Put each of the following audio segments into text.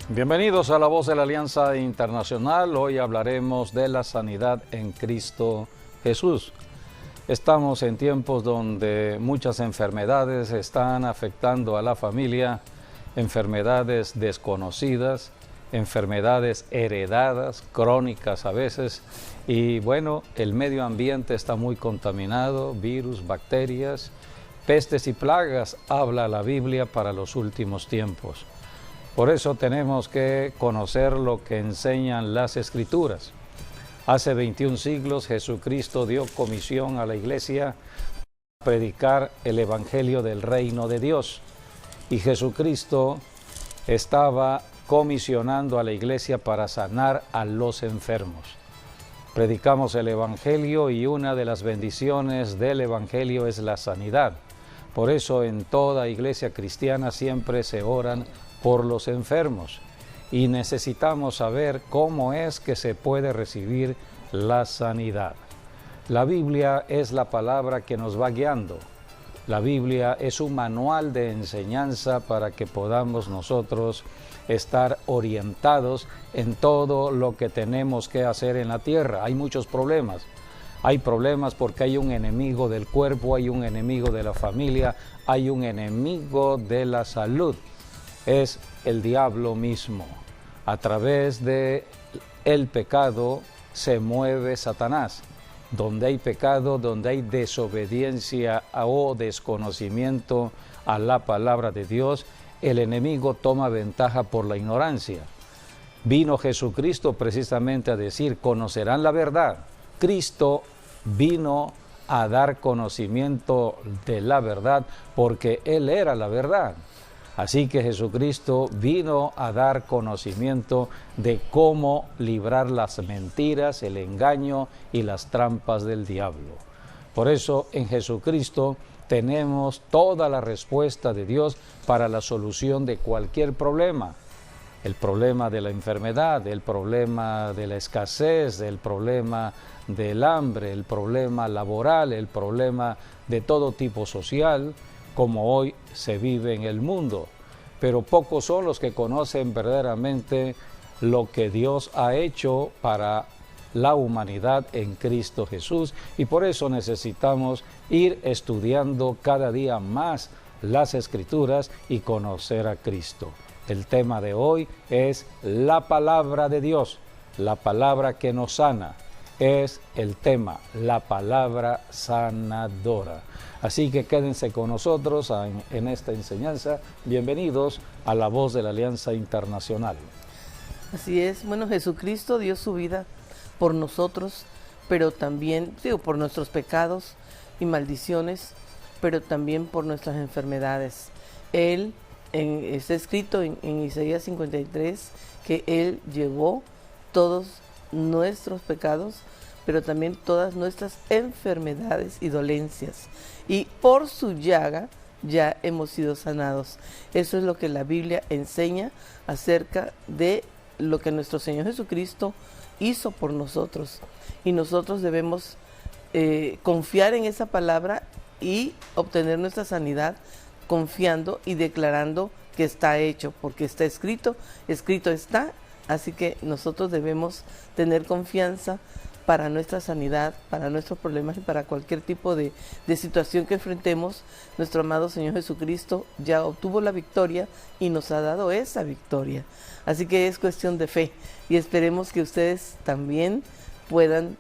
Bienvenidos a La Voz de la Alianza Internacional. Hoy hablaremos de la sanidad en Cristo Jesús. Estamos en tiempos donde muchas enfermedades están afectando a la familia, enfermedades desconocidas, enfermedades heredadas, crónicas a veces, y bueno, el medio ambiente está muy contaminado, virus, bacterias, pestes y plagas, habla la Biblia para los últimos tiempos. Por eso tenemos que conocer lo que enseñan las Escrituras. Hace 21 siglos Jesucristo dio comisión a la iglesia para predicar el Evangelio del Reino de Dios. Y Jesucristo estaba comisionando a la iglesia para sanar a los enfermos. Predicamos el Evangelio y una de las bendiciones del Evangelio es la sanidad. Por eso en toda iglesia cristiana siempre se oran por los enfermos y necesitamos saber cómo es que se puede recibir la sanidad. La Biblia es la palabra que nos va guiando. La Biblia es un manual de enseñanza para que podamos nosotros estar orientados en todo lo que tenemos que hacer en la tierra. Hay muchos problemas. Hay problemas porque hay un enemigo del cuerpo, hay un enemigo de la familia, hay un enemigo de la salud. Es el diablo mismo. A través de el pecado se mueve Satanás. Donde hay pecado, donde hay desobediencia o desconocimiento a la palabra de Dios, el enemigo toma ventaja por la ignorancia. Vino Jesucristo precisamente a decir, conocerán la verdad. Cristo vino a dar conocimiento de la verdad porque Él era la verdad. Así que Jesucristo vino a dar conocimiento de cómo librar las mentiras, el engaño y las trampas del diablo. Por eso en Jesucristo tenemos toda la respuesta de Dios para la solución de cualquier problema. El problema de la enfermedad, el problema de la escasez, el problema del hambre, el problema laboral, el problema de todo tipo social, como hoy se vive en el mundo. Pero pocos son los que conocen verdaderamente lo que Dios ha hecho para la humanidad en Cristo Jesús, y por eso necesitamos ir estudiando cada día más las Escrituras y conocer a Cristo. El tema de hoy es la palabra de Dios, la palabra que nos sana. Es el tema, la palabra sanadora. Así que quédense con nosotros en esta enseñanza. Bienvenidos a La Voz de la Alianza Internacional. Así es, bueno, Jesucristo dio su vida por nosotros, pero también, por nuestros pecados y maldiciones, pero también por nuestras enfermedades. Él, está escrito en Isaías 53, que Él llevó todos nuestros pecados, pero también todas nuestras enfermedades y dolencias. Y por su llaga ya hemos sido sanados. Eso es lo que la Biblia enseña acerca de lo que nuestro Señor Jesucristo hizo por nosotros. Y nosotros debemos confiar en esa palabra y obtener nuestra sanidad confiando y declarando que está hecho, porque está escrito, escrito está. Así que nosotros debemos tener confianza para nuestra sanidad, para nuestros problemas y para cualquier tipo de situación que enfrentemos. Nuestro amado Señor Jesucristo ya obtuvo la victoria y nos ha dado esa victoria. Así que es cuestión de fe y esperemos que ustedes también puedan,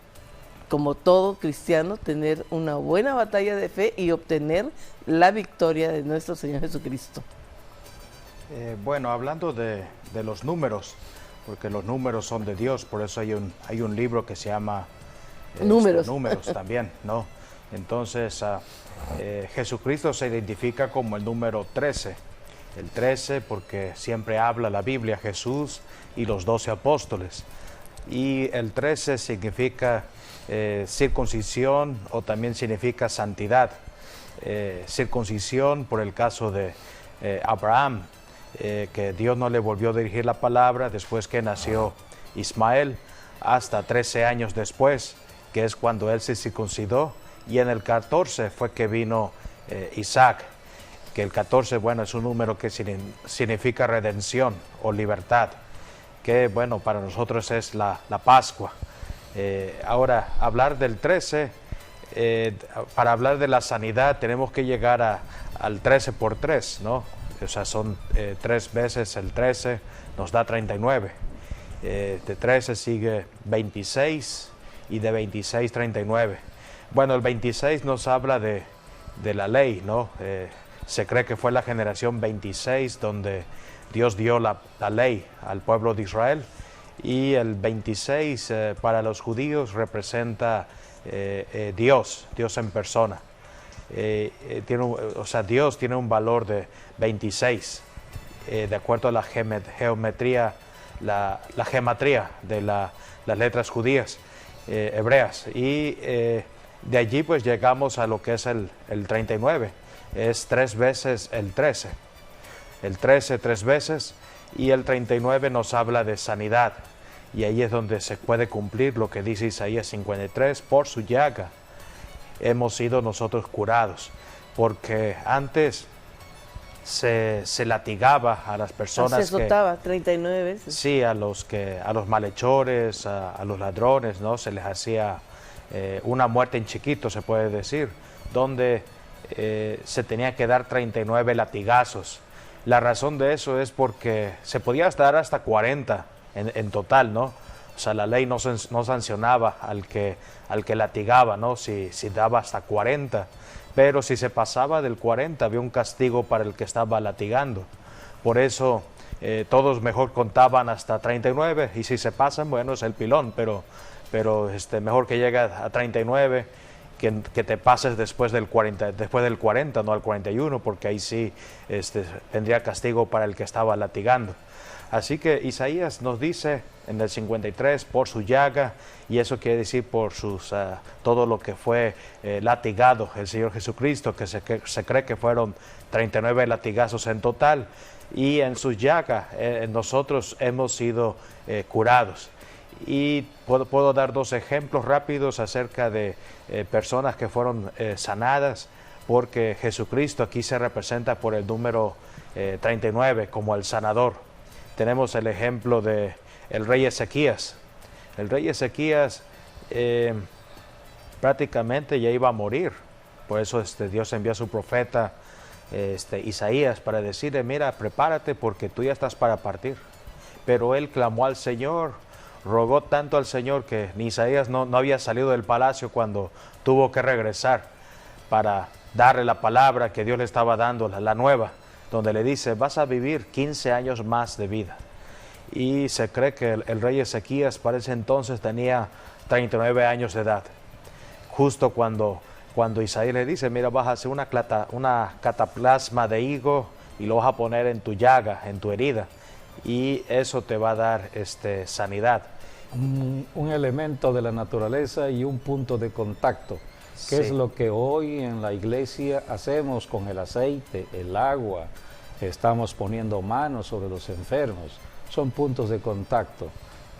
como todo cristiano, tener una buena batalla de fe y obtener la victoria de nuestro Señor Jesucristo. Bueno, hablando de los números, porque los números son de Dios, por eso hay un libro que se llama Números. Números también, ¿no? Entonces, Jesucristo se identifica como el número 13. El 13 porque siempre habla la Biblia, Jesús y los 12 apóstoles. Y el 13 significa circuncisión o también significa santidad. Circuncisión por el caso de Abraham, que Dios no le volvió a dirigir la palabra después que nació Ismael, hasta 13 años después, que es cuando él se circuncidó, y en el 14 fue que vino Isaac. que el 14, bueno, es un número que significa redención o libertad, que bueno, para nosotros es la Pascua. Ahora, hablar del 13, para hablar de la sanidad tenemos que llegar al 13 por 3, ¿no? O sea, son 3 veces el 13, nos da 39. De 13 sigue 26 y de 26, 39. Bueno, el 26 nos habla de la ley, ¿no? Se cree que fue la generación 26 donde Dios dio la ley al pueblo de Israel, y el 26 para los judíos representa Dios en persona. Dios tiene un valor de 26, de acuerdo a la geometría, la gematría de las letras judías, hebreas, y de allí pues llegamos a lo que es el 39, es 3 veces el 13. El 13 3 veces, y el 39 nos habla de sanidad, y ahí es donde se puede cumplir lo que dice Isaías 53, por su llaga hemos sido nosotros curados, porque antes se latigaba a las personas, se azotaba 39 veces. Sí, a los malhechores, a los ladrones, ¿no? Se les hacía una muerte en chiquito, se puede decir, donde se tenía que dar 39 latigazos. La razón de eso es porque se podía dar hasta 40 en total, ¿no? O sea, la ley no sancionaba al que latigaba, ¿no? Si daba hasta 40, pero si se pasaba del 40 había un castigo para el que estaba latigando. Por eso todos mejor contaban hasta 39, y si se pasan, bueno, es el pilón, pero mejor que llegue a 39 que te pases después del 40, no al 41, porque ahí sí tendría castigo para el que estaba latigando. Así que Isaías nos dice en el 53, por su llaga, y eso quiere decir por todo lo que fue latigado el Señor Jesucristo, que se cree que fueron 39 latigazos en total, y en su llaga nosotros hemos sido curados. Y puedo dar 2 ejemplos rápidos acerca de personas que fueron sanadas, porque Jesucristo aquí se representa por el número 39 como el sanador. Tenemos el ejemplo de el rey Ezequías. El rey Ezequías prácticamente ya iba a morir, por eso Dios envió a su profeta Isaías para decirle, mira, prepárate porque tú ya estás para partir. Pero él clamó al Señor, rogó tanto al Señor que ni Isaías no había salido del palacio cuando tuvo que regresar para darle la palabra que Dios le estaba dando, la nueva, donde le dice, vas a vivir 15 años más de vida. Y se cree que el rey Ezequías para ese entonces tenía 39 años de edad. Justo cuando Isaías le dice, mira, vas a hacer una cataplasma de higo y lo vas a poner en tu llaga, en tu herida, y eso te va a dar sanidad. Un elemento de la naturaleza y un punto de contacto, que es lo que hoy en la iglesia hacemos con el aceite, el agua. Estamos poniendo manos sobre los enfermos, son puntos de contacto.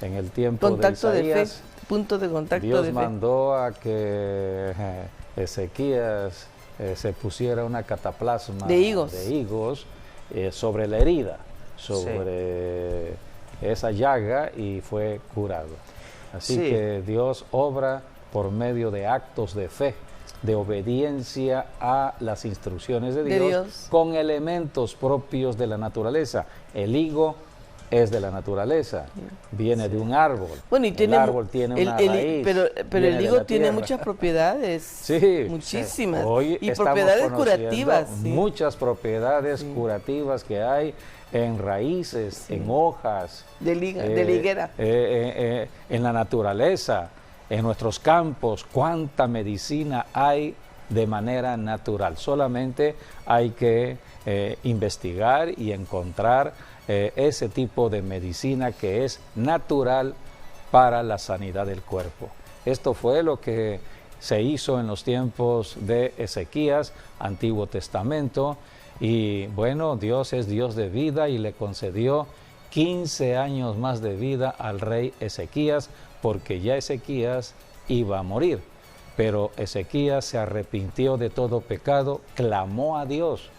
En el tiempo de Isaías, punto de contacto Dios de fe. mandó a que Ezequías se pusiera una cataplasma de higos sobre la herida, sobre esa llaga, y fue curado. Así que Dios obra por medio de actos de fe, de obediencia a las instrucciones de Dios, con elementos propios de la naturaleza. El higo es de la naturaleza, viene de un árbol. Bueno, y el árbol tiene una raíz. Pero el higo tiene muchas propiedades, muchísimas, y propiedades curativas. Muchas propiedades curativas que hay en raíces, en hojas, de higuera, en la naturaleza, en nuestros campos. Cuánta medicina hay de manera natural. Solamente hay que investigar y encontrar ese tipo de medicina que es natural para la sanidad del cuerpo. Esto fue lo que se hizo en los tiempos de Ezequías, Antiguo Testamento, y bueno, Dios es Dios de vida y le concedió 15 años más de vida al rey Ezequías, porque ya Ezequías iba a morir. Pero Ezequías se arrepintió de todo pecado, clamó a Dios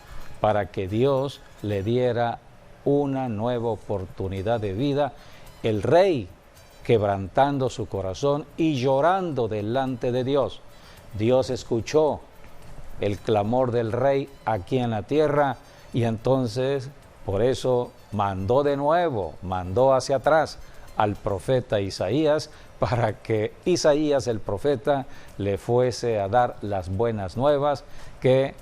para que Dios le diera una nueva oportunidad de vida. El rey, quebrantando su corazón y llorando delante de Dios. Dios escuchó el clamor del rey aquí en la tierra y entonces por eso mandó de nuevo, mandó hacia atrás al profeta Isaías para que Isaías el profeta le fuese a dar las buenas nuevas que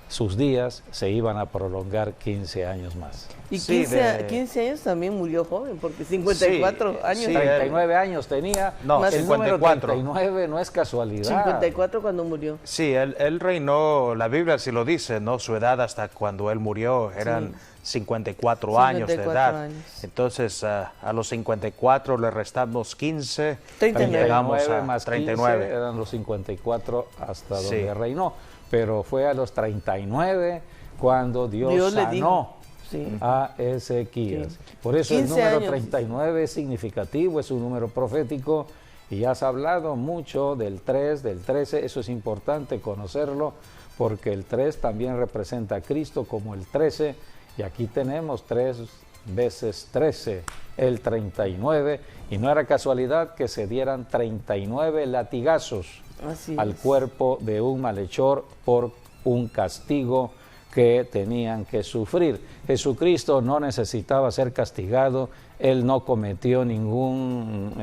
sus días se iban a prolongar 15 años más. Y Sí, 15 años también murió joven, porque 54 Sí, años. sí, 39 años tenía. No, Más el 54. número 39 no es casualidad. 54 cuando murió. Sí, él reinó, la Biblia sí lo dice, ¿no? Su edad hasta cuando él murió eran 54 años de 54 edad. años. Entonces, a los 54 le restamos 15. 39. Llegamos 39 a más 39. 15 eran los 54 hasta Sí. donde reinó. Pero fue a los 39 cuando Dios le sanó dijo. Sí. a Ezequías. Sí. Por eso el 15 número años. 39 es significativo, es un número profético y ya has hablado mucho del 3, del 13, eso es importante conocerlo porque el 3 también representa a Cristo como el 13 y aquí tenemos 3 veces 13, el 39 y no era casualidad que se dieran 39 latigazos Así al es. cuerpo de un malhechor por un castigo que tenían que sufrir. Jesucristo no necesitaba ser castigado, Él no cometió ningún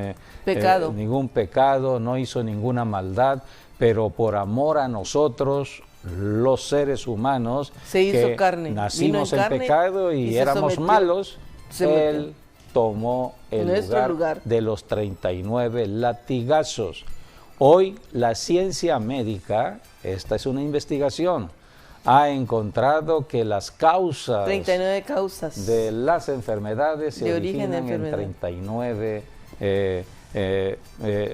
pecado, no hizo ninguna maldad, pero por amor a nosotros, los seres humanos, Se hizo que carne, nacimos vino en en carne pecado y y se éramos sometió. malos, Se Él metió. tomó el Nuestro lugar lugar. de los 39 latigazos. Hoy la ciencia médica, esta es una investigación, ha encontrado que las causas 39 causas. de las enfermedades se De origen de originan en enfermedad. 39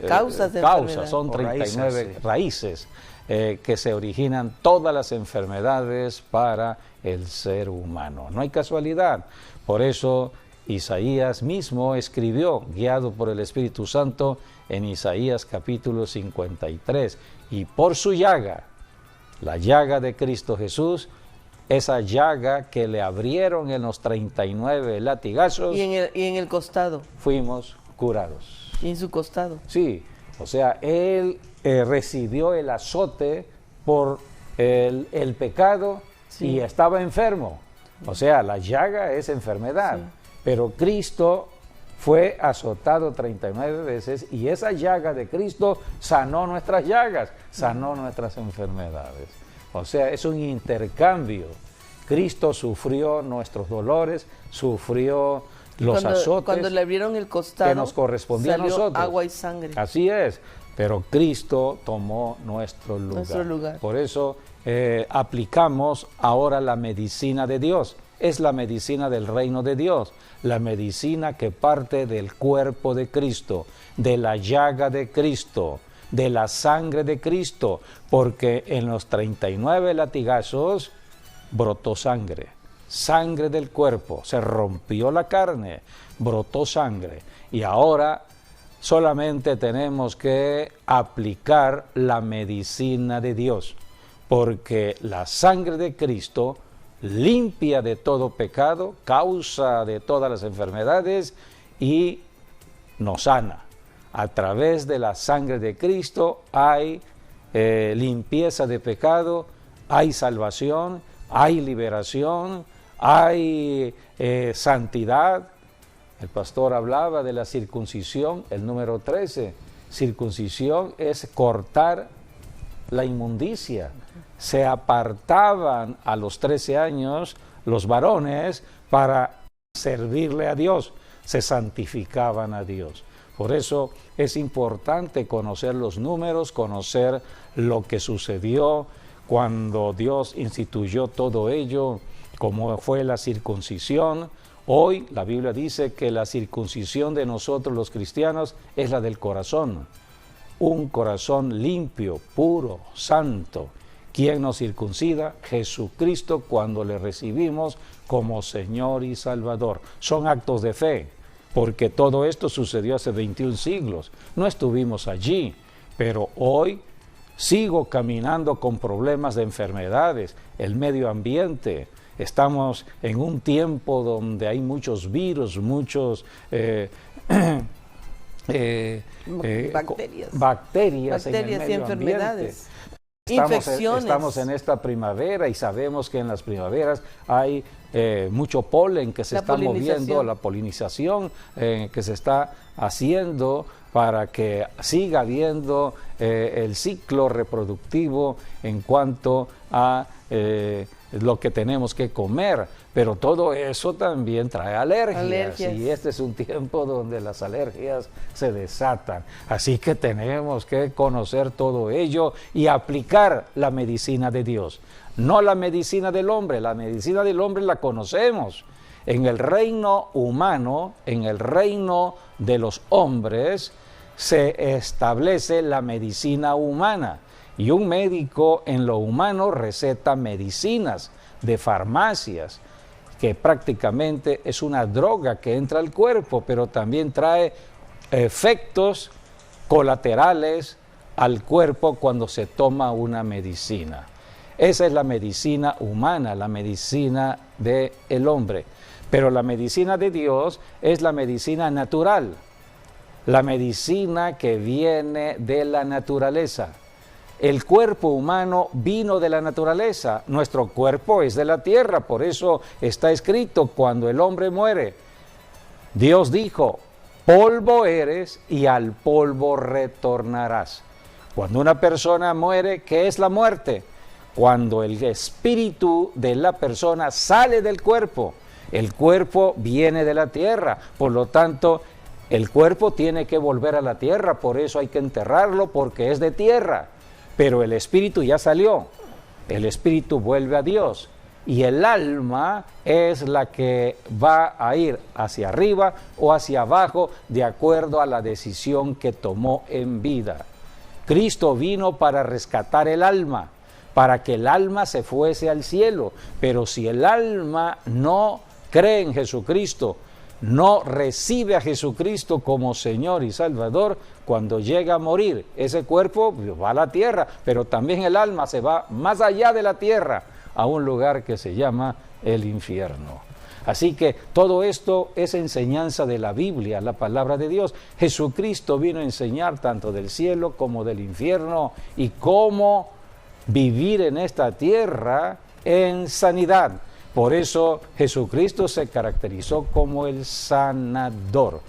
Causas de enfermedad. son O 39 raíces, sí. raíces que se originan todas las enfermedades para el ser humano. No hay casualidad. Por eso Isaías mismo escribió, guiado por el Espíritu Santo, en Isaías capítulo 53, y por su llaga, la llaga de Cristo Jesús, esa llaga que le abrieron en los 39 latigazos, Y en el costado. fuimos curados. Y en su costado. Sí, o sea, él recibió el azote por el pecado Sí. y estaba enfermo. O sea, la llaga es enfermedad, Sí. pero Cristo fue azotado 39 veces y esa llaga de Cristo sanó nuestras llagas, sanó nuestras enfermedades. O sea, es un intercambio. Cristo sufrió nuestros dolores, sufrió los azotes Cuando le abrieron el costado, que nos correspondía a salió nosotros. agua y sangre. Así es, pero Cristo tomó nuestro lugar. Nuestro lugar. Por eso aplicamos ahora la medicina de Dios. Es la medicina del reino de Dios, la medicina que parte del cuerpo de Cristo, de la llaga de Cristo, de la sangre de Cristo, porque en los 39 latigazos brotó sangre, sangre del cuerpo, se rompió la carne, brotó sangre y ahora solamente tenemos que aplicar la medicina de Dios, porque la sangre de Cristo limpia de todo pecado, causa de todas las enfermedades y nos sana. A través de la sangre de Cristo hay limpieza de pecado, hay salvación, hay liberación, hay santidad. El pastor hablaba de la circuncisión, el número 13. Circuncisión es cortar la inmundicia. Se apartaban a los 13 años los varones para servirle a Dios, se santificaban a Dios. Por eso es importante conocer los números, conocer lo que sucedió cuando Dios instituyó todo ello, como fue la circuncisión. Hoy la Biblia dice que la circuncisión de nosotros los cristianos es la del corazón, un corazón limpio, puro, santo. ¿Quién nos circuncida? Jesucristo, cuando le recibimos como Señor y Salvador. Son actos de fe, porque todo esto sucedió hace 21 siglos. No estuvimos allí, pero hoy sigo caminando con problemas de enfermedades, el medio ambiente, estamos en un tiempo donde hay muchos virus, muchos bacterias en el medio y enfermedades. Estamos en esta primavera y sabemos que en las primaveras hay mucho polen que se está moviendo, la polinización que se está haciendo para que siga habiendo el ciclo reproductivo en cuanto a lo que tenemos que comer, pero todo eso también trae alergias. Y este es un tiempo donde las alergias se desatan, así que tenemos que conocer todo ello y aplicar la medicina de Dios, no la medicina del hombre. La medicina del hombre la conocemos. En el reino humano, en el reino de los hombres, se establece la medicina humana. Y un médico en lo humano receta medicinas de farmacias, que prácticamente es una droga que entra al cuerpo, pero también trae efectos colaterales al cuerpo cuando se toma una medicina. Esa es la medicina humana, la medicina del hombre. Pero la medicina de Dios es la medicina natural, la medicina que viene de la naturaleza. El cuerpo humano vino de la naturaleza, nuestro cuerpo es de la tierra, por eso está escrito: cuando el hombre muere, Dios dijo: polvo eres y al polvo retornarás. Cuando una persona muere, ¿qué es la muerte? Cuando el espíritu de la persona sale del cuerpo. El cuerpo viene de la tierra, por lo tanto, el cuerpo tiene que volver a la tierra, por eso hay que enterrarlo, porque es de tierra. Pero el espíritu ya salió, el espíritu vuelve a Dios, y el alma es la que va a ir hacia arriba o hacia abajo de acuerdo a la decisión que tomó en vida. Cristo vino para rescatar el alma, para que el alma se fuese al cielo, pero si el alma no cree en Jesucristo, no recibe a Jesucristo como Señor y Salvador, cuando llega a morir, ese cuerpo va a la tierra, pero también el alma se va más allá de la tierra, a un lugar que se llama el infierno. Así que todo esto es enseñanza de la Biblia, la palabra de Dios. Jesucristo vino a enseñar tanto del cielo como del infierno y cómo vivir en esta tierra en sanidad. Por eso Jesucristo se caracterizó como el sanador.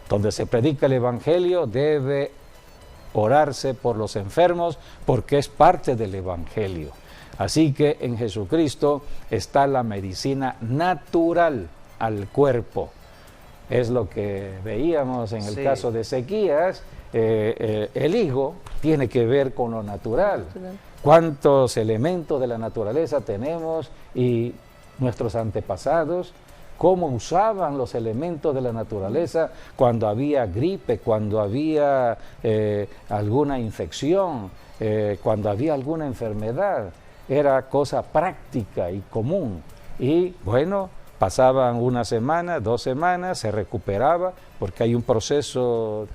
Donde se predica el Evangelio debe orarse por los enfermos porque es parte del Evangelio. Así que en Jesucristo está la medicina natural al cuerpo. Es lo que veíamos en el caso de Ezequías. El higo tiene que ver con lo natural. ¿Cuántos elementos de la naturaleza tenemos y nuestros antepasados, cómo usaban los elementos de la naturaleza cuando había gripe, cuando había alguna infección, cuando había alguna enfermedad? Era cosa práctica y común. Y bueno, pasaban una semana, 2 semanas, se recuperaba, porque hay un proceso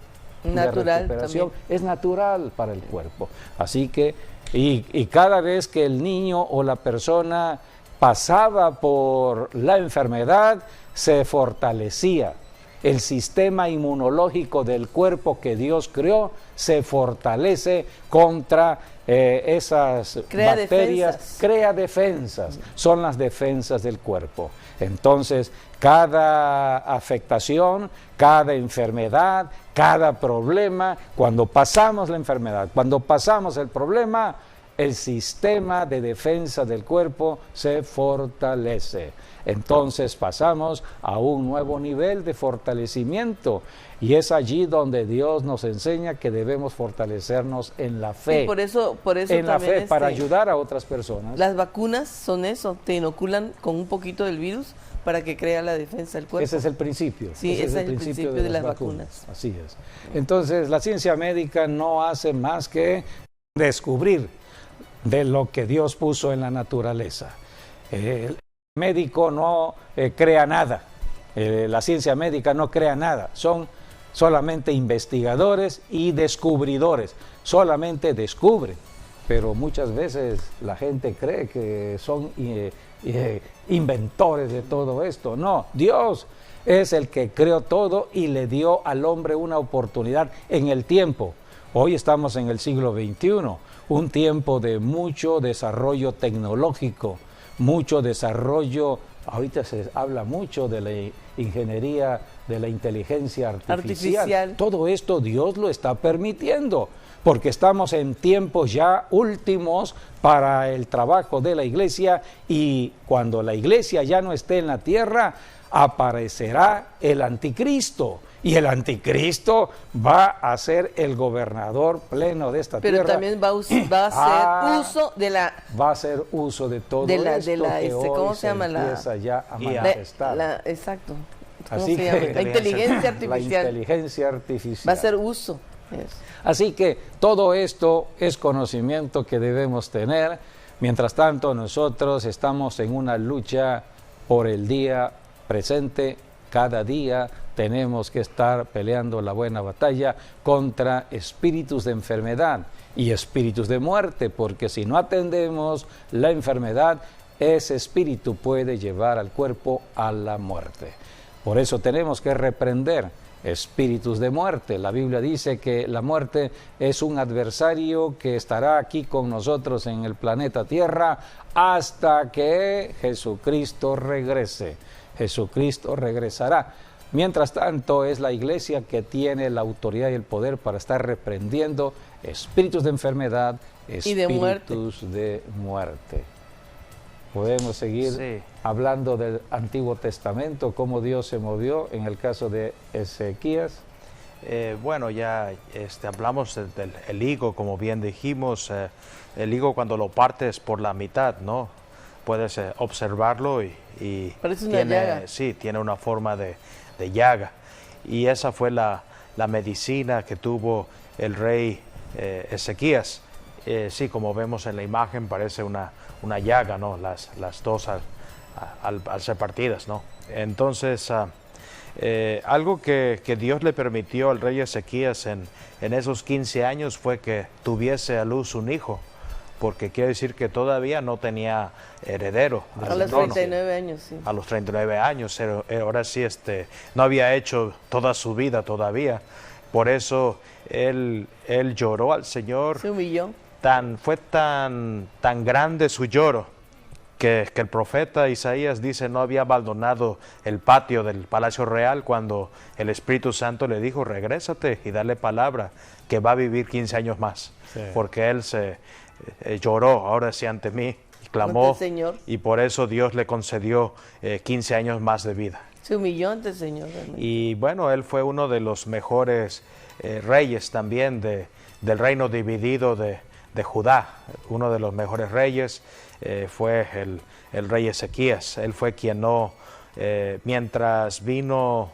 natural de recuperación. También. Es natural para el cuerpo. Así que, y cada vez que el niño o la persona pasaba por la enfermedad, se fortalecía. El sistema inmunológico del cuerpo que Dios creó se fortalece contra esas bacterias, crea defensas, son las defensas del cuerpo. Entonces, cada afectación, cada enfermedad, cada problema, cuando pasamos la enfermedad, cuando pasamos el problema, el sistema de defensa del cuerpo se fortalece. Entonces pasamos a un nuevo nivel de fortalecimiento y es allí donde Dios nos enseña que debemos fortalecernos en la fe. Y por eso en la fe para ayudar a otras personas. Las vacunas son eso, te inoculan con un poquito del virus para que crea la defensa del cuerpo. Ese es el principio. Sí, ese es el principio de las vacunas. Así es. Entonces la ciencia médica no hace más que descubrir de lo que Dios puso en la naturaleza. El médico no crea nada, la ciencia médica no crea nada, son solamente investigadores y descubridores, solamente descubren, pero muchas veces la gente cree que son inventores de todo esto. No, Dios es el que creó todo y le dio al hombre una oportunidad en el tiempo. Hoy estamos en el siglo XXI, un tiempo de mucho desarrollo tecnológico, mucho desarrollo. Ahorita se habla mucho de la ingeniería, de la inteligencia artificial. Todo esto Dios lo está permitiendo, porque estamos en tiempos ya últimos para el trabajo de la iglesia, y cuando la iglesia ya no esté en la tierra, aparecerá el anticristo. Y el anticristo va a ser el gobernador pleno de esta tierra. Pero también va a hacer uso de la... Va a hacer uso de todo esto que hoy ¿cómo se llama? empieza ya a manifestar. Exacto. ¿Cómo Así se llama? La inteligencia artificial. La inteligencia artificial. Va a hacer uso. Así que todo esto es conocimiento que debemos tener. Mientras tanto, nosotros estamos en una lucha por el día presente. Cada día tenemos que estar peleando la buena batalla contra espíritus de enfermedad y espíritus de muerte, porque si no atendemos la enfermedad, ese espíritu puede llevar al cuerpo a la muerte. Por eso tenemos que reprender espíritus de muerte. La Biblia dice que la muerte es un adversario que estará aquí con nosotros en el planeta Tierra hasta que Jesucristo regrese. Jesucristo regresará. Mientras tanto, es la iglesia que tiene la autoridad y el poder para estar reprendiendo espíritus de enfermedad, espíritus de muerte. Podemos seguir hablando del Antiguo Testamento, cómo Dios se movió en el caso de Ezequías. Bueno, ya hablamos del higo, como bien dijimos. El higo, cuando lo partes por la mitad, ¿no? Puedes observarlo y parece una llaga. Sí, tiene una forma de llaga. Y esa fue la medicina que tuvo el rey Ezequías. Sí, como vemos en la imagen, parece una llaga, ¿no? Las dos al ser partidas, ¿no? Entonces, algo que Dios le permitió al rey Ezequías en esos 15 años fue que tuviese a luz un hijo, porque quiere decir que todavía no tenía heredero. A los 39 años, sí. A los 39 años, ahora sí, no había hecho toda su vida todavía. Por eso él lloró al Señor. Se humilló. Fue tan grande su lloro que el profeta Isaías dice no había abandonado el patio del Palacio Real cuando el Espíritu Santo le dijo, regrésate y dale palabra que va a vivir 15 años más. Sí. Porque él lloró, ahora sí, ante mí, y clamó, Señor. Y por eso Dios le concedió 15 años más de vida. Se humilló ante el Señor. Realmente. Y bueno, él fue uno de los mejores reyes también del reino dividido de Judá. Uno de los mejores reyes fue el rey Ezequías. Él fue quien mientras vinieron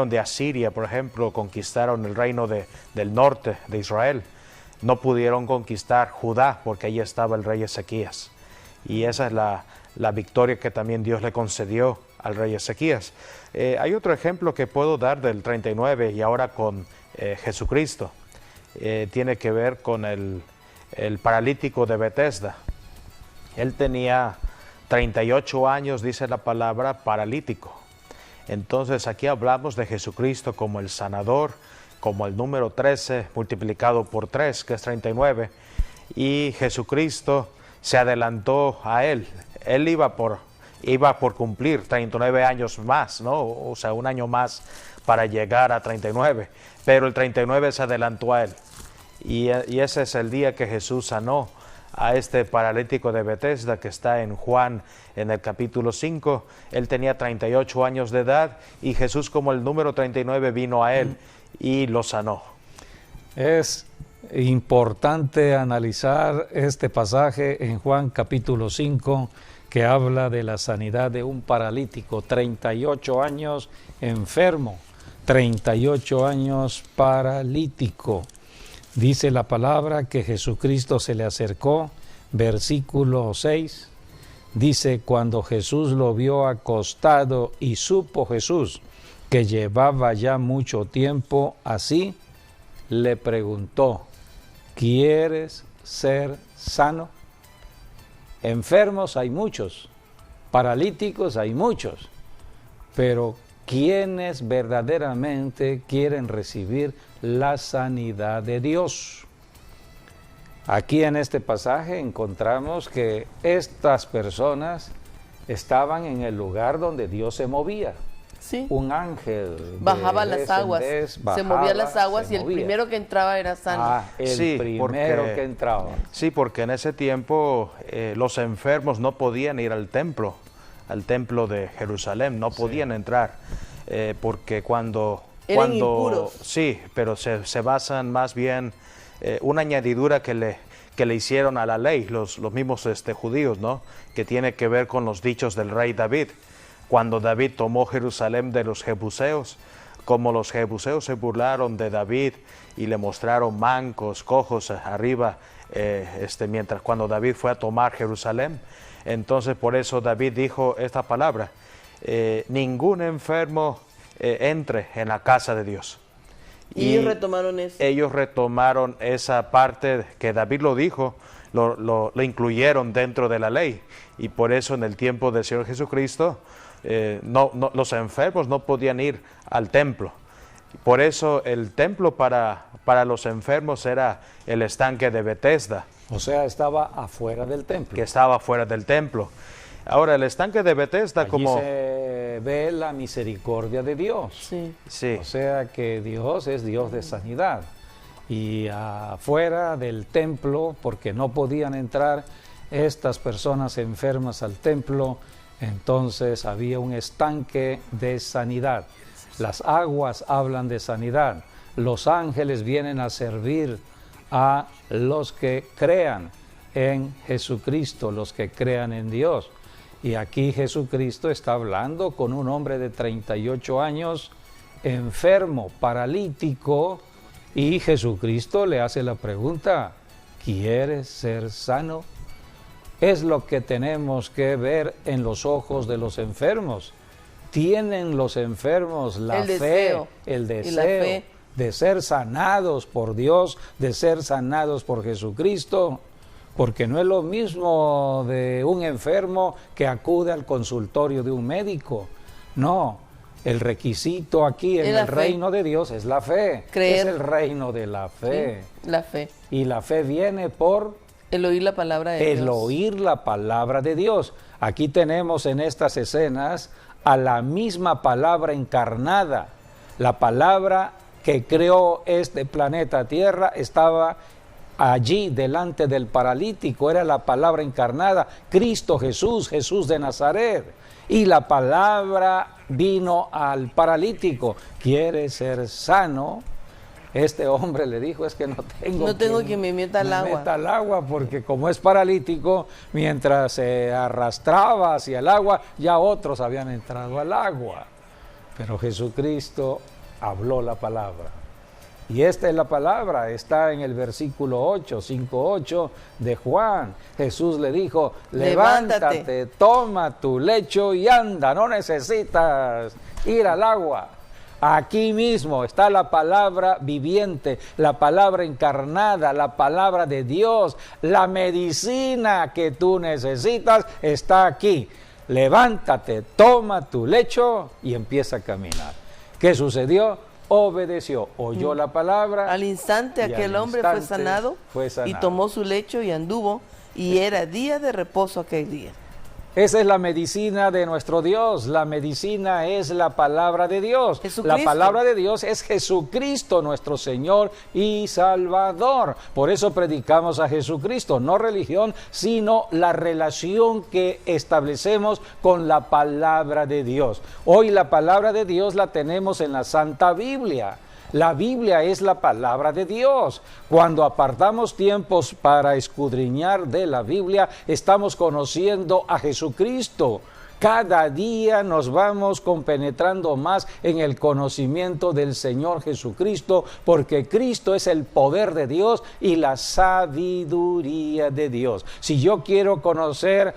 de Asiria, por ejemplo, conquistaron el reino del norte de Israel. No pudieron conquistar Judá porque ahí estaba el rey Ezequías. Y esa es la victoria que también Dios le concedió al rey Ezequías. Hay otro ejemplo que puedo dar del 39 y ahora con Jesucristo. Tiene que ver con el paralítico de Betesda. Él tenía 38 años, dice la palabra, paralítico. Entonces aquí hablamos de Jesucristo como el sanador, como el número 13 multiplicado por 3, que es 39, y Jesucristo se adelantó a él. Él iba por cumplir 39 años más, ¿no? O sea, un año más para llegar a 39, pero el 39 se adelantó a él. Y ese es el día que Jesús sanó a este paralítico de Betesda que está en Juan en el capítulo 5. Él tenía 38 años de edad y Jesús como el número 39 vino a él y lo sanó. Es importante analizar este pasaje en Juan capítulo 5 que habla de la sanidad de un paralítico, 38 años enfermo, 38 años paralítico. Dice la palabra que Jesucristo se le acercó, versículo 6, dice, cuando Jesús lo vio acostado y supo Jesús que llevaba ya mucho tiempo así, le preguntó, ¿quieres ser sano? enfermos hay muchos, paralíticos hay muchos, pero ¿quiénes verdaderamente quieren recibir la sanidad de Dios? Aquí en este pasaje encontramos que estas personas estaban en el lugar donde Dios se movía. Sí. Un ángel bajaba las aguas, se movía las aguas y el primero que entraba era sano. El primero que entraba. Sí, porque en ese tiempo los enfermos no podían ir al templo de Jerusalén, no podían entrar, porque cuando eran impuros. Sí, pero se basan más bien una añadidura que le hicieron a la ley los mismos judíos, ¿no? Que tiene que ver con los dichos del rey David. Cuando David tomó Jerusalén de los jebuseos, como los jebuseos se burlaron de David y le mostraron mancos, cojos arriba, cuando David fue a tomar Jerusalén, entonces por eso David dijo esta palabra: ningún enfermo entre en la casa de Dios. Y ellos retomaron eso. Ellos retomaron esa parte que David lo dijo, lo incluyeron dentro de la ley, y por eso en el tiempo del Señor Jesucristo los enfermos no podían ir al templo. Por eso el templo para los enfermos era el estanque de Betesda. O sea, estaba afuera del templo. Que estaba fuera del templo. Ahora, el estanque de Betesda, allí como se ve la misericordia de Dios. Sí. Sí. O sea que Dios es Dios de sanidad. Y afuera del templo, porque no podían entrar estas personas enfermas al templo, entonces había un estanque de sanidad. Las aguas hablan de sanidad. Los ángeles vienen a servir a los que crean en Jesucristo, los que crean en Dios. Y aquí Jesucristo está hablando con un hombre de 38 años, enfermo, paralítico, y Jesucristo le hace la pregunta: ¿quieres ser sano? Es lo que tenemos que ver en los ojos de los enfermos. ¿Tienen los enfermos el deseo de ser sanados por Dios, de ser sanados por Jesucristo? Porque no es lo mismo de un enfermo que acude al consultorio de un médico. No, el requisito aquí en el reino de Dios es la fe. Creer. Es el reino de la fe. Sí, la fe. Y la fe viene por el oír la palabra de Dios. El oír la palabra de Dios. Aquí tenemos en estas escenas a la misma palabra encarnada. La palabra que creó este planeta Tierra estaba allí delante del paralítico, era la palabra encarnada, Cristo Jesús, Jesús de Nazaret. Y la palabra vino al paralítico: ¿quieres ser sano? Este hombre le dijo: es que no tengo que me meta al agua, porque como es paralítico, mientras se arrastraba hacia el agua, ya otros habían entrado al agua. Pero Jesucristo habló la palabra. Y esta es la palabra, está en el versículo 5:8 de Juan. Jesús le dijo: levántate, toma tu lecho y anda, no necesitas ir al agua. Aquí mismo está la palabra viviente, la palabra encarnada, la palabra de Dios. La medicina que tú necesitas está aquí. Levántate, toma tu lecho y empieza a caminar. ¿Qué sucedió? Obedeció, oyó la palabra. Al instante aquel hombre fue sanado y tomó su lecho y anduvo, y era día de reposo aquel día. Esa es la medicina de nuestro Dios. La medicina es la palabra de Dios. La palabra de Dios es Jesucristo, nuestro Señor y Salvador. Por eso predicamos a Jesucristo, no religión, sino la relación que establecemos con la palabra de Dios. Hoy la palabra de Dios la tenemos en la Santa Biblia. La Biblia es la palabra de Dios. Cuando apartamos tiempos para escudriñar de la Biblia, estamos conociendo a Jesucristo. Cada día nos vamos compenetrando más en el conocimiento del Señor Jesucristo, porque Cristo es el poder de Dios y la sabiduría de Dios. Si yo quiero conocer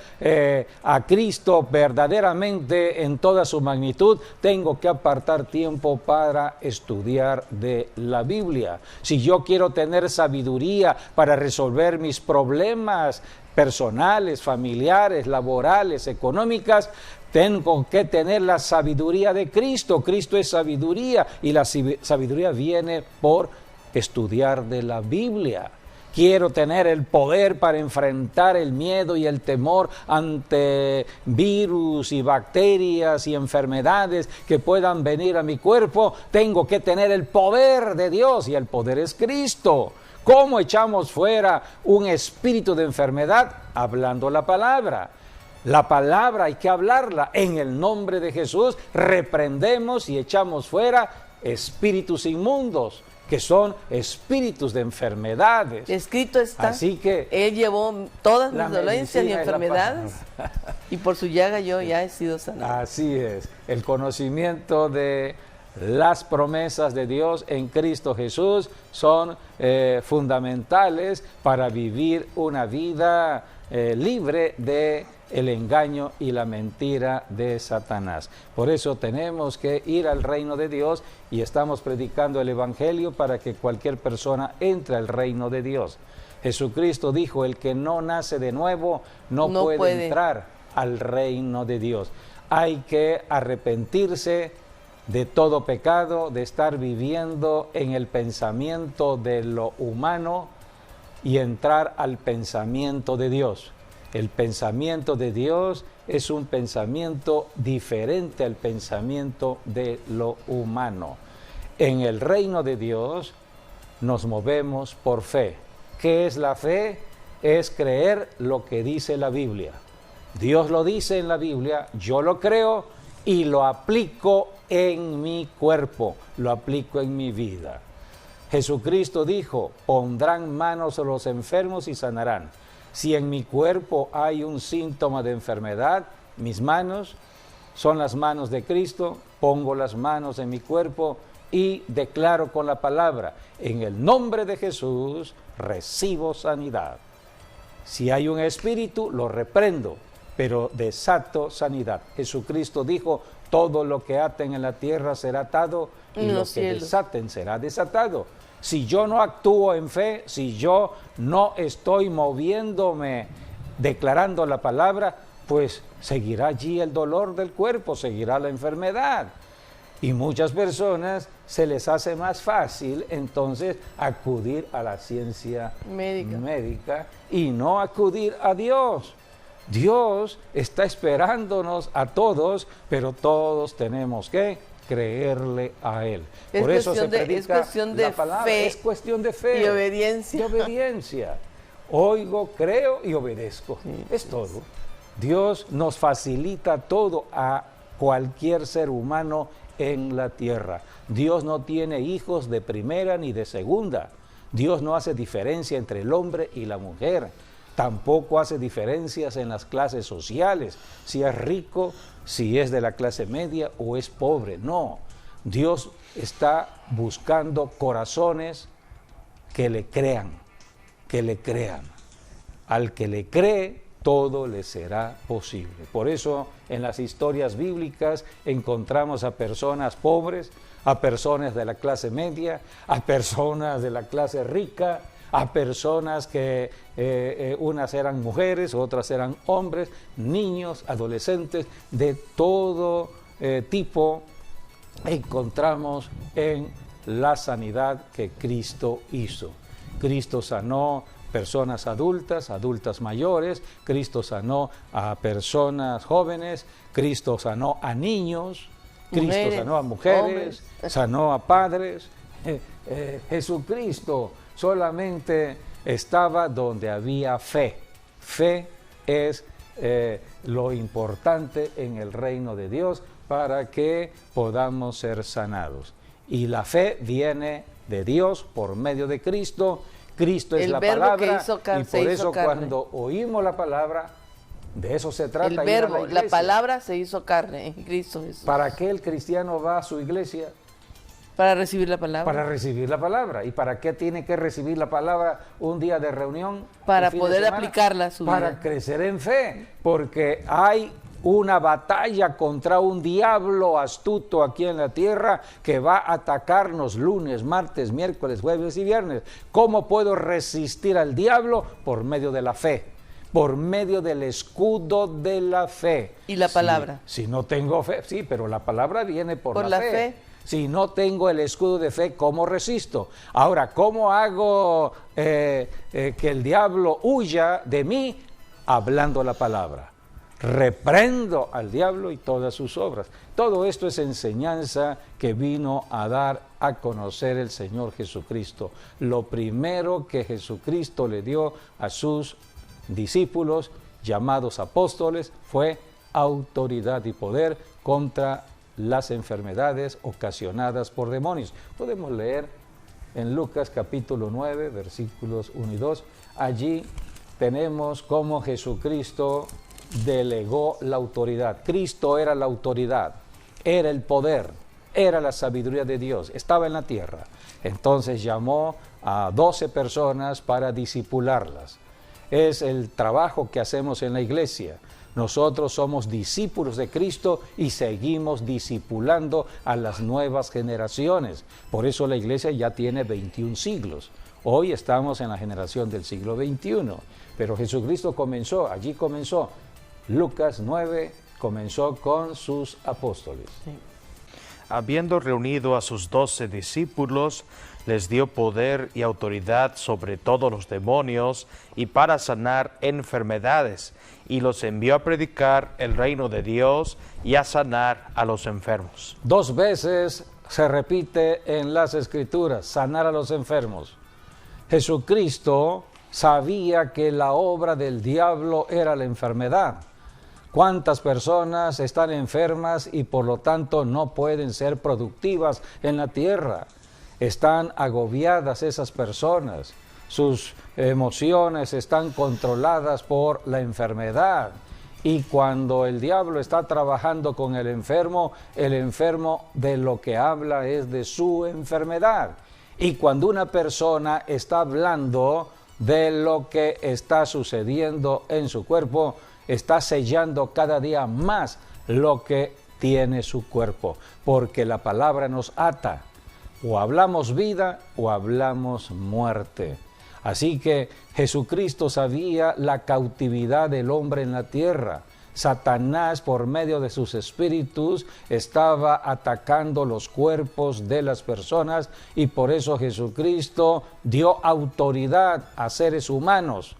a Cristo verdaderamente en toda su magnitud, tengo que apartar tiempo para estudiar de la Biblia. Si yo quiero tener sabiduría para resolver mis problemas, personales, familiares, laborales, económicas, tengo que tener la sabiduría de Cristo. Cristo es sabiduría y la sabiduría viene por estudiar de la Biblia. Quiero tener el poder para enfrentar el miedo y el temor ante virus y bacterias y enfermedades que puedan venir a mi cuerpo. Tengo que tener el poder de Dios y el poder es Cristo. ¿Cómo echamos fuera un espíritu de enfermedad? Hablando la palabra. La palabra hay que hablarla. En el nombre de Jesús reprendemos y echamos fuera espíritus inmundos, que son espíritus de enfermedades. Escrito está. Así que Él llevó todas mis dolencias y medicina es la enfermedades y por su llaga yo ya he sido sanado. así es, el conocimiento de las promesas de Dios en Cristo Jesús son fundamentales para vivir una vida libre de el engaño y la mentira de Satanás. Por eso tenemos que ir al reino de Dios y estamos predicando el evangelio para que cualquier persona entre al reino de Dios. Jesucristo dijo, el que no nace de nuevo no puede entrar al reino de Dios. Hay que arrepentirse de todo pecado, de estar viviendo en el pensamiento de lo humano y entrar al pensamiento de Dios. El pensamiento de Dios es un pensamiento diferente al pensamiento de lo humano. En el reino de Dios nos movemos por fe. ¿Qué es la fe? Es creer lo que dice la Biblia. Dios lo dice en la Biblia, yo lo creo y lo aplico en mi cuerpo, lo aplico en mi vida. Jesucristo dijo, pondrán manos a los enfermos y sanarán. Si en mi cuerpo hay un síntoma de enfermedad, mis manos son las manos de Cristo, pongo las manos en mi cuerpo y declaro con la palabra, en el nombre de Jesús recibo sanidad. Si hay un espíritu, lo reprendo, pero desato sanidad. Jesucristo dijo, todo lo que aten en la tierra será atado y lo que desaten será desatado. Si yo no actúo en fe, si yo no estoy moviéndome, declarando la palabra, pues seguirá allí el dolor del cuerpo, seguirá la enfermedad. Y muchas personas se les hace más fácil entonces acudir a la ciencia médica y no acudir a Dios. Dios está esperándonos a todos, pero todos tenemos que creerle a Él. Por eso se predica la palabra, es cuestión de fe y obediencia. Oigo, creo y obedezco. Sí, es todo. Dios nos facilita todo a cualquier ser humano en la tierra. Dios no tiene hijos de primera ni de segunda. Dios no hace diferencia entre el hombre y la mujer. Tampoco hace diferencias en las clases sociales, si es rico, si es de la clase media o es pobre. No, Dios está buscando corazones que le crean, que le crean. Al que le cree, todo le será posible. Por eso en las historias bíblicas encontramos a personas pobres, a personas de la clase media, a personas de la clase rica, a personas que unas eran mujeres, otras eran hombres, niños, adolescentes, de todo tipo encontramos en la sanidad que Cristo hizo. Cristo sanó personas adultas, adultas mayores, Cristo sanó a personas jóvenes, Cristo sanó a niños, Cristo sanó a mujeres, sanó a padres. Jesucristo solamente estaba donde había fe. Fe es lo importante en el reino de Dios para que podamos ser sanados. Y la fe viene de Dios por medio de Cristo. Cristo es la palabra y por eso cuando oímos la palabra, de eso se trata. El verbo, la palabra se hizo carne en Cristo Jesús. ¿Para qué el cristiano va a su iglesia? Para recibir la palabra. Para recibir la palabra. ¿Y para qué tiene que recibir la palabra un día de reunión? Para poder aplicarla a su vida. Para crecer en fe, porque hay una batalla contra un diablo astuto aquí en la tierra que va a atacarnos lunes, martes, miércoles, jueves y viernes. ¿Cómo puedo resistir al diablo? Por medio de la fe. por medio del escudo de la fe. ¿Y la palabra? Si no tengo fe, sí, pero la palabra viene por la fe. fe. Si no tengo el escudo de fe, ¿cómo resisto? Ahora, ¿cómo hago que el diablo huya de mí? Hablando la palabra. Reprendo al diablo y todas sus obras. Todo esto es enseñanza que vino a dar a conocer el Señor Jesucristo. Lo primero que Jesucristo le dio a sus discípulos, llamados apóstoles, fue autoridad y poder contra las enfermedades ocasionadas por demonios. Podemos leer en Lucas capítulo 9, versículos 1 y 2. Allí tenemos cómo Jesucristo delegó la autoridad. Cristo era la autoridad, era el poder, era la sabiduría de Dios, estaba en la tierra. Entonces llamó a 12 personas para discipularlas. Es el trabajo que hacemos en la iglesia. Nosotros somos discípulos de Cristo y seguimos discipulando a las nuevas generaciones. Por eso la iglesia ya tiene 21 siglos. Hoy estamos en la generación del siglo XXI. Pero Jesucristo allí comenzó. Lucas 9 comenzó con sus apóstoles. Sí. Habiendo reunido a sus 12 discípulos, les dio poder y autoridad sobre todos los demonios y para sanar enfermedades, y los envió a predicar el reino de Dios y a sanar a los enfermos. 2 veces se repite en las Escrituras, sanar a los enfermos. Jesucristo sabía que la obra del diablo era la enfermedad. ¿Cuántas personas están enfermas y por lo tanto no pueden ser productivas en la tierra? Están agobiadas esas personas, sus emociones están controladas por la enfermedad. Y cuando el diablo está trabajando con el enfermo de lo que habla es de su enfermedad. Y cuando una persona está hablando de lo que está sucediendo en su cuerpo, está sellando cada día más lo que tiene su cuerpo, porque la palabra nos ata. O hablamos vida o hablamos muerte. Así que Jesucristo sabía la cautividad del hombre en la tierra. Satanás, por medio de sus espíritus, estaba atacando los cuerpos de las personas y por eso Jesucristo dio autoridad a seres humanos,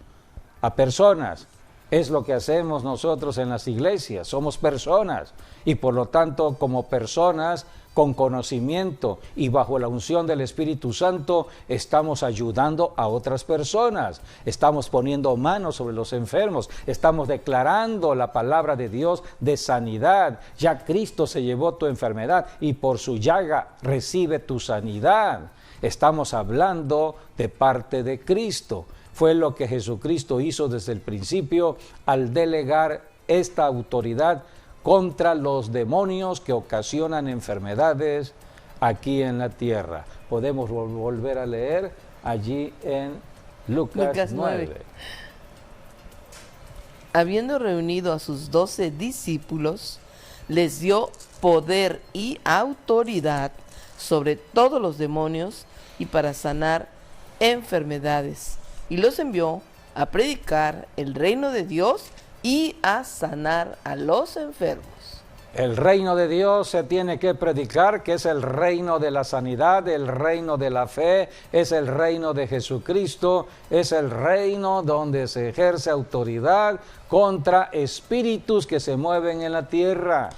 a personas. Es lo que hacemos nosotros en las iglesias, somos personas y por lo tanto como personas con conocimiento y bajo la unción del Espíritu Santo estamos ayudando a otras personas, estamos poniendo manos sobre los enfermos, estamos declarando la palabra de Dios de sanidad. Ya Cristo se llevó tu enfermedad y por su llaga recibe tu sanidad. Estamos hablando de parte de Cristo. Fue lo que Jesucristo hizo desde el principio al delegar esta autoridad contra los demonios que ocasionan enfermedades aquí en la tierra. Podemos volver a leer allí en Lucas 9. Habiendo reunido a sus 12 discípulos, les dio poder y autoridad sobre todos los demonios y para sanar enfermedades. Y los envió a predicar el reino de Dios y a sanar a los enfermos. El reino de Dios se tiene que predicar, que es el reino de la sanidad, el reino de la fe, es el reino de Jesucristo, es el reino donde se ejerce autoridad contra espíritus que se mueven en la tierra.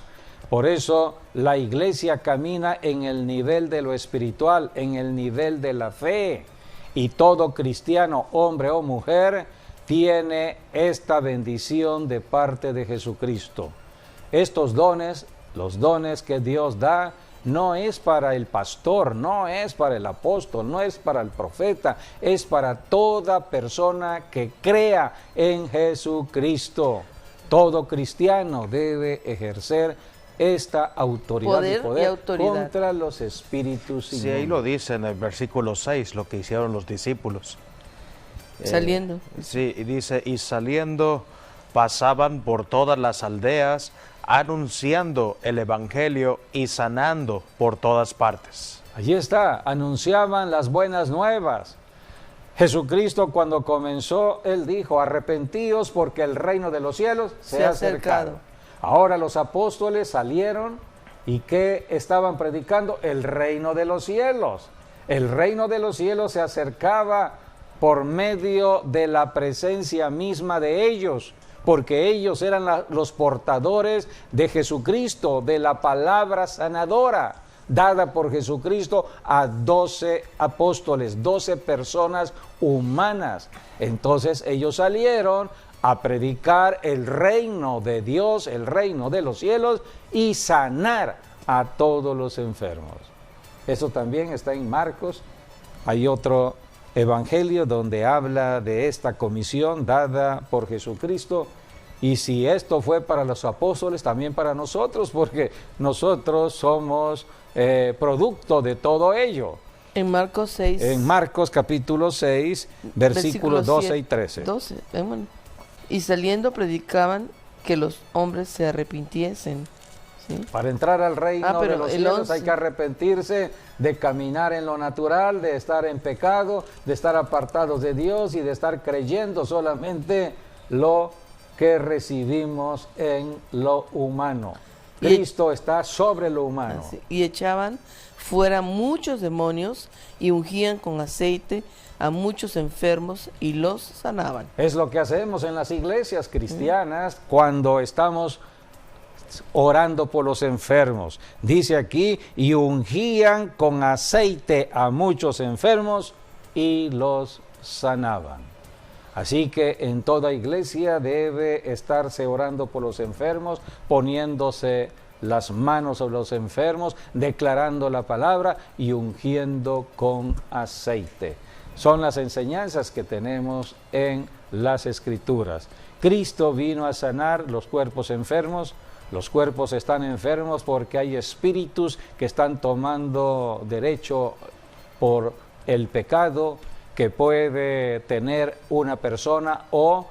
Por eso la iglesia camina en el nivel de lo espiritual, en el nivel de la fe. Y todo cristiano, hombre o mujer, tiene esta bendición de parte de Jesucristo. Estos dones, los dones que Dios da, no es para el pastor, no es para el apóstol, no es para el profeta, es para toda persona que crea en Jesucristo. Todo cristiano debe ejercer esta autoridad y poder contra los espíritus inmundos. Sí, ahí lo dice en el versículo 6, lo que hicieron los discípulos. Saliendo. Sí, y dice, y saliendo pasaban por todas las aldeas, anunciando el evangelio y sanando por todas partes. Allí está, anunciaban las buenas nuevas. Jesucristo cuando comenzó, Él dijo, arrepentíos porque el reino de los cielos se ha acercado. Ahora los apóstoles salieron y ¿qué estaban predicando? El reino de los cielos. El reino de los cielos se acercaba por medio de la presencia misma de ellos, porque ellos eran los portadores de Jesucristo, de la palabra sanadora, dada por Jesucristo a 12 apóstoles, 12 personas humanas. Entonces ellos salieron a predicar el reino de Dios, el reino de los cielos, y sanar a todos los enfermos. Eso también está en Marcos. Hay otro evangelio donde habla de esta comisión dada por Jesucristo. Y si esto fue para los apóstoles, también para nosotros, porque nosotros somos producto de todo ello. En Marcos 6. En Marcos capítulo 6, versículos 12 y 13. 12, bueno. Y saliendo predicaban que los hombres se arrepintiesen. ¿Sí? Para entrar al reino de los cielos hay que arrepentirse de caminar en lo natural, de estar en pecado, de estar apartados de Dios y de estar creyendo solamente lo que recibimos en lo humano. Cristo está sobre lo humano. Y echaban fuera muchos demonios y ungían con aceite a muchos enfermos y los sanaban. Es lo que hacemos en las iglesias cristianas cuando estamos orando por los enfermos. Dice aquí, y ungían con aceite a muchos enfermos y los sanaban. Así que en toda iglesia debe estarse orando por los enfermos, poniéndose las manos sobre los enfermos, declarando la palabra y ungiendo con aceite. Son las enseñanzas que tenemos en las Escrituras. Cristo vino a sanar los cuerpos enfermos. Los cuerpos están enfermos porque hay espíritus que están tomando derecho por el pecado que puede tener una persona, o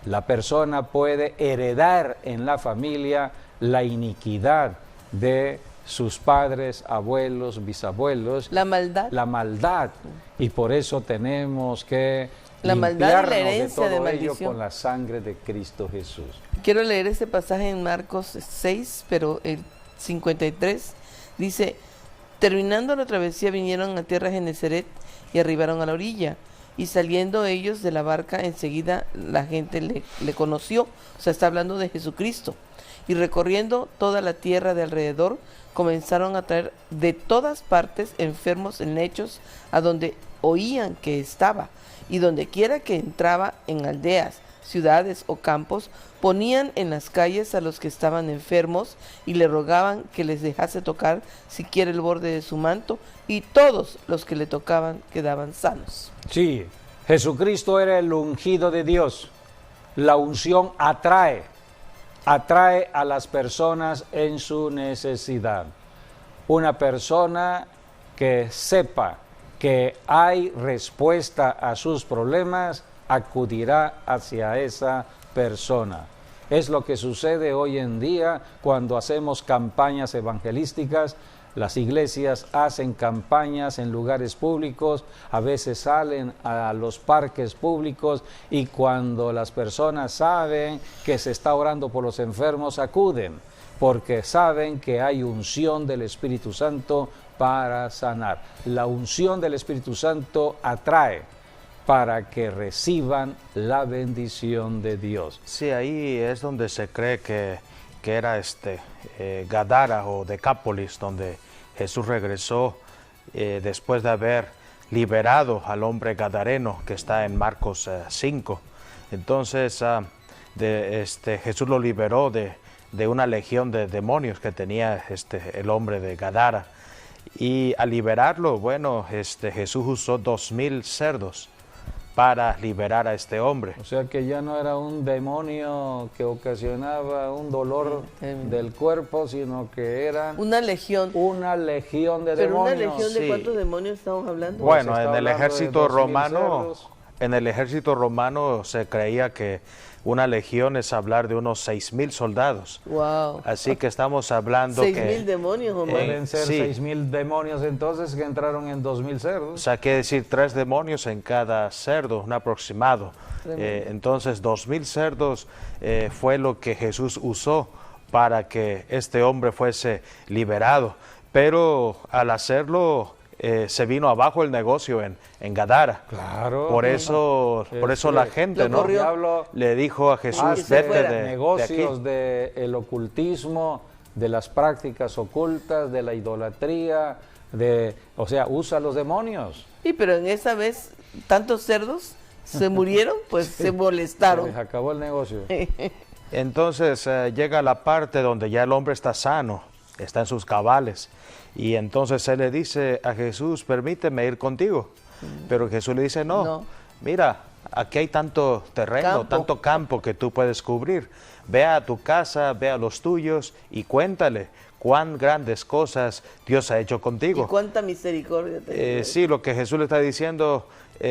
la persona puede heredar en la familia la iniquidad de sus padres, abuelos, bisabuelos. La maldad. La maldad. Y por eso tenemos que la maldad y la herencia de todo de ello maldición con la sangre de Cristo Jesús. Quiero leer este pasaje en Marcos 6, pero el 53 dice: terminando la travesía vinieron a tierra de Genesaret y arribaron a la orilla. Y saliendo ellos de la barca, enseguida la gente le conoció. O sea, está hablando de Jesucristo. Y recorriendo toda la tierra de alrededor, comenzaron a traer de todas partes enfermos en lechos a donde oían que estaba. Y donde quiera que entraba, en aldeas, ciudades o campos, ponían en las calles a los que estaban enfermos y le rogaban que les dejase tocar siquiera el borde de su manto, y todos los que le tocaban quedaban sanos. Sí, Jesucristo era el ungido de Dios. La unción atrae a las personas en su necesidad. Una persona que sepa que hay respuesta a sus problemas, acudirá hacia esa persona. Es lo que sucede hoy en día cuando hacemos campañas evangelísticas. Las iglesias hacen campañas en lugares públicos, a veces salen a los parques públicos, y cuando las personas saben que se está orando por los enfermos, acuden, porque saben que hay unción del Espíritu Santo para sanar. La unción del Espíritu Santo atrae para que reciban la bendición de Dios. Sí, ahí es donde se cree que era Gadara o Decápolis, donde Jesús regresó después de haber liberado al hombre gadareno, que está en Marcos 5. Entonces Jesús lo liberó de una legión de demonios que tenía el hombre de Gadara. Y al liberarlo, bueno, Jesús usó 2,000 cerdos para liberar a este hombre. O sea que ya no era un demonio que ocasionaba un dolor del cuerpo, sino que era una legión. Una legión de ¿Pero demonios. una legión de cuántos demonios estamos hablando? Bueno, en el ejército romano se creía que Una legión es hablar de unos 6,000 soldados. Wow. Así que estamos hablando 6,000 demonios, Omar. Pueden ser sí. 6,000 demonios entonces que entraron en 2,000 O cerdos. sea, quiere decir 3 demonios en cada cerdo, un aproximado. Tremendo. Entonces, 2,000 cerdos fue lo que Jesús usó para que este hombre fuese liberado. Pero al hacerlo, se vino abajo el negocio en Gadara. Claro. Por eso la gente, Lo ¿no? corrió. Diablo Le dijo a Jesús, se vete fuera. de aquí. negocios del ocultismo, de las prácticas ocultas, de la idolatría, o sea, usa los demonios. Sí, pero en esa vez tantos cerdos se murieron, pues se molestaron. Se les acabó el negocio. Entonces llega la parte donde ya el hombre está sano, está en sus cabales. Y entonces él le dice a Jesús, permíteme ir contigo. Pero Jesús le dice, no, mira, aquí hay tanto terreno, tanto campo que tú puedes cubrir. Ve a tu casa, ve a los tuyos y cuéntale cuán grandes cosas Dios ha hecho contigo. Y cuánta misericordia te Sí, lo que Jesús le está diciendo,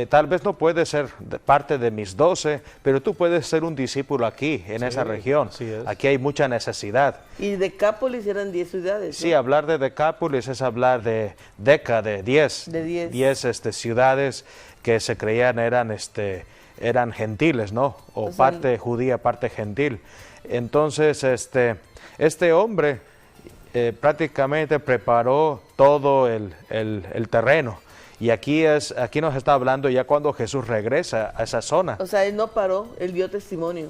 tal vez no puedes ser parte de mis 12, pero tú puedes ser un discípulo aquí, en esa región. así es. Aquí hay mucha necesidad. Y Decápolis eran 10 ciudades. Sí, ¿no? hablar de Decápolis es hablar de Deca, de 10. De 10. 10 ciudades que se creían eran gentiles, ¿no? O sea, parte judía, parte gentil. Entonces, este hombre prácticamente preparó todo el terreno. Y aquí nos está hablando ya cuando Jesús regresa a esa zona. O sea, él no paró, él dio testimonio.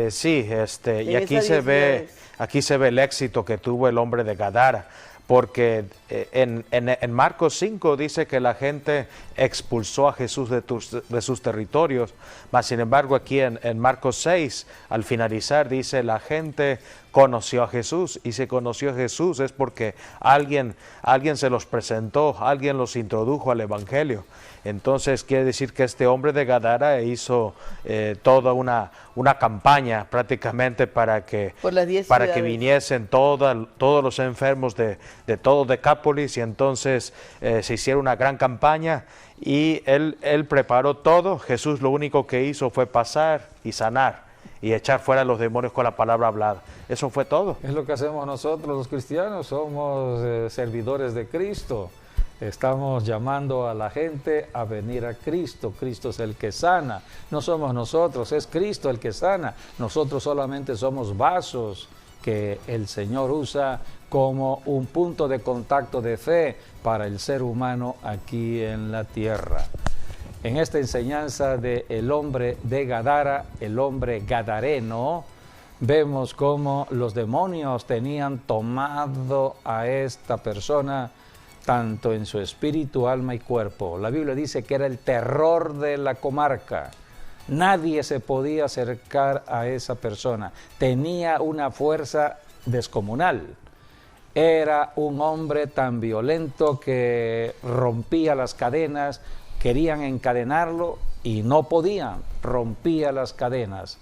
Sí, y aquí esas 10 ciudades. aquí se ve el éxito que tuvo el hombre de Gadara, porque en Marcos 5 dice que la gente expulsó a Jesús de sus territorios, mas sin embargo aquí en Marcos 6, al finalizar, dice la gente conoció a Jesús, y se conoció a Jesús es porque alguien se los presentó, alguien los introdujo al Evangelio. Entonces quiere decir que este hombre de Gadara hizo toda una campaña prácticamente para que Por las 10 para que ciudades. viniesen todos los enfermos de todo Decápolis, y entonces se hicieron una gran campaña y él preparó todo. Jesús lo único que hizo fue pasar y sanar y echar fuera los demonios con la palabra hablada. Eso fue todo. Es lo que hacemos nosotros los cristianos, somos servidores de Cristo. Estamos llamando a la gente a venir a Cristo. Cristo es el que sana, no somos nosotros, es Cristo el que sana. Nosotros solamente somos vasos que el Señor usa como un punto de contacto de fe para el ser humano aquí en la tierra. En esta enseñanza del hombre de Gadara, el hombre gadareno, vemos cómo los demonios tenían tomado a esta persona tanto en su espíritu, alma y cuerpo. La Biblia dice que era el terror de la comarca. Nadie se podía acercar a esa persona. Tenía una fuerza descomunal. Era un hombre tan violento que rompía las cadenas. Querían encadenarlo y no podían. Rompía las cadenas.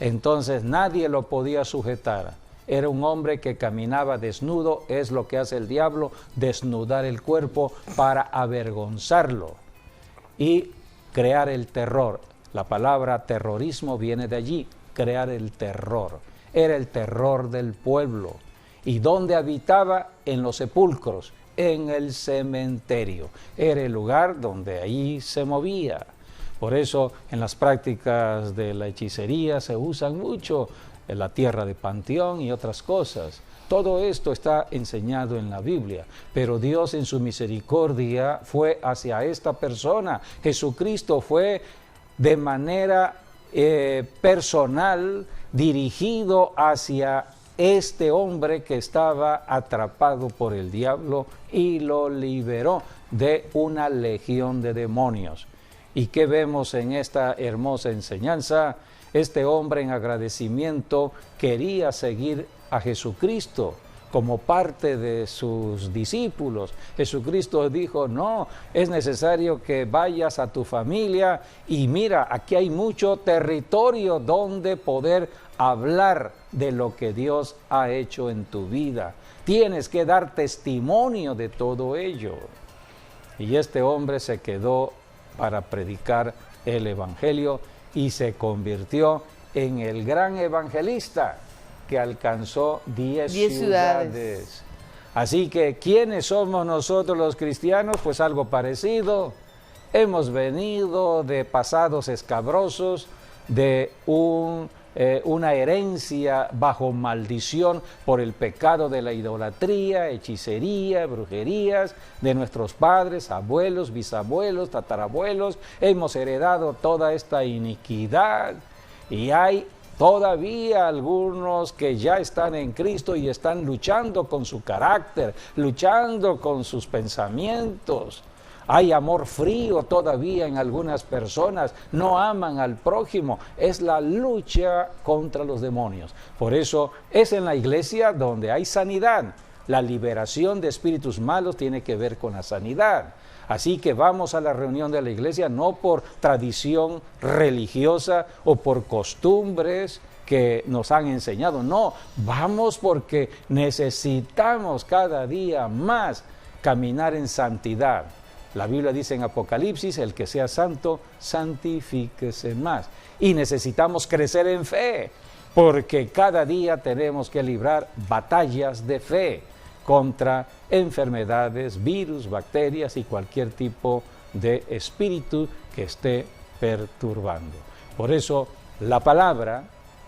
Entonces nadie lo podía sujetar. Era un hombre que caminaba desnudo, es lo que hace el diablo, desnudar el cuerpo para avergonzarlo y crear el terror. La palabra terrorismo viene de allí, crear el terror. Era el terror del pueblo. ¿Y dónde habitaba? En los sepulcros, en el cementerio. Era el lugar donde ahí se movía. Por eso en las prácticas de la hechicería se usan mucho en la tierra de panteón y otras cosas. Todo esto está enseñado en la Biblia, pero Dios en su misericordia fue hacia esta persona. Jesucristo fue de manera personal dirigido hacia este hombre que estaba atrapado por el diablo y lo liberó de una legión de demonios. ¿Y qué vemos en esta hermosa enseñanza? Este hombre en agradecimiento quería seguir a Jesucristo como parte de sus discípulos. Jesucristo dijo, no, es necesario que vayas a tu familia y mira, aquí hay mucho territorio donde poder hablar de lo que Dios ha hecho en tu vida. Tienes que dar testimonio de todo ello. Y este hombre se quedó para predicar el Evangelio y se convirtió en el gran evangelista que alcanzó 10 ciudades. Así que, ¿quiénes somos nosotros los cristianos? Pues algo parecido. Hemos venido de pasados escabrosos, de una herencia bajo maldición por el pecado de la idolatría, hechicería, brujerías de nuestros padres, abuelos, bisabuelos, tatarabuelos. Hemos heredado toda esta iniquidad y hay todavía algunos que ya están en Cristo y están luchando con su carácter, luchando con sus pensamientos. Hay amor frío todavía en algunas personas, no aman al prójimo. Es la lucha contra los demonios. Por eso es en la iglesia donde hay sanidad. La liberación de espíritus malos tiene que ver con la sanidad. Así que vamos a la reunión de la iglesia no por tradición religiosa o por costumbres que nos han enseñado. No, vamos porque necesitamos cada día más caminar en santidad. La Biblia dice en Apocalipsis, el que sea santo, santifíquese más. Y necesitamos crecer en fe, porque cada día tenemos que librar batallas de fe contra enfermedades, virus, bacterias y cualquier tipo de espíritu que esté perturbando. Por eso, la palabra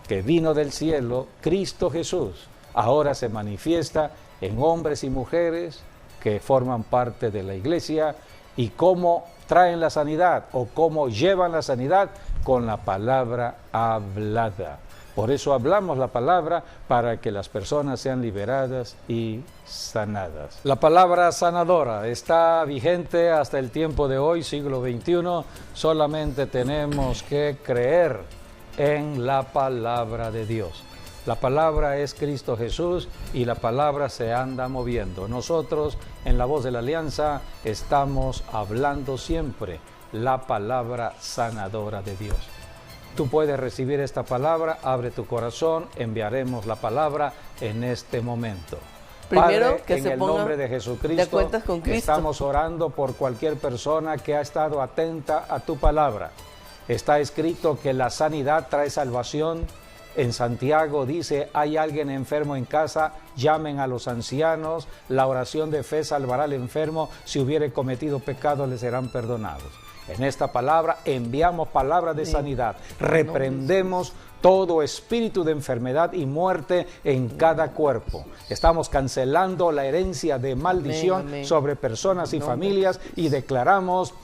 que vino del cielo, Cristo Jesús, ahora se manifiesta en hombres y mujeres que forman parte de la iglesia. ¿Y cómo traen la sanidad o cómo llevan la sanidad? Con la palabra hablada. Por eso hablamos la palabra para que las personas sean liberadas y sanadas. La palabra sanadora está vigente hasta el tiempo de hoy, siglo XXI. Solamente tenemos que creer en la palabra de Dios. La palabra es Cristo Jesús y la palabra se anda moviendo. Nosotros en La Voz de la Alianza estamos hablando siempre la palabra sanadora de Dios. Tú puedes recibir esta palabra, abre tu corazón, enviaremos la palabra en este momento. Primero, Padre, que en se el ponga nombre de Jesucristo, de cuentas con Cristo. Estamos orando por cualquier persona que ha estado atenta a tu palabra. Está escrito que la sanidad trae salvación. En Santiago dice, hay alguien enfermo en casa, llamen a los ancianos, la oración de fe salvará al enfermo, si hubiere cometido pecado le serán perdonados. En esta palabra enviamos palabras de sanidad, reprendemos todo espíritu de enfermedad y muerte en cada cuerpo. Estamos cancelando la herencia de maldición sobre personas y familias y declaramos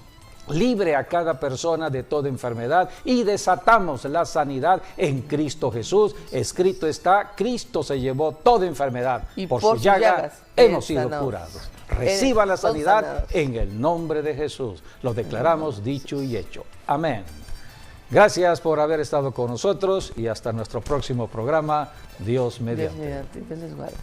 libre a cada persona de toda enfermedad y desatamos la sanidad en Cristo Jesús. Escrito está, Cristo se llevó toda enfermedad. Y por sus llagas hemos sido curados. Reciba la sanidad en el nombre de Jesús. Lo declaramos dicho y hecho. Amén. Gracias por haber estado con nosotros y hasta nuestro próximo programa. Dios mediante. Dios les guarde.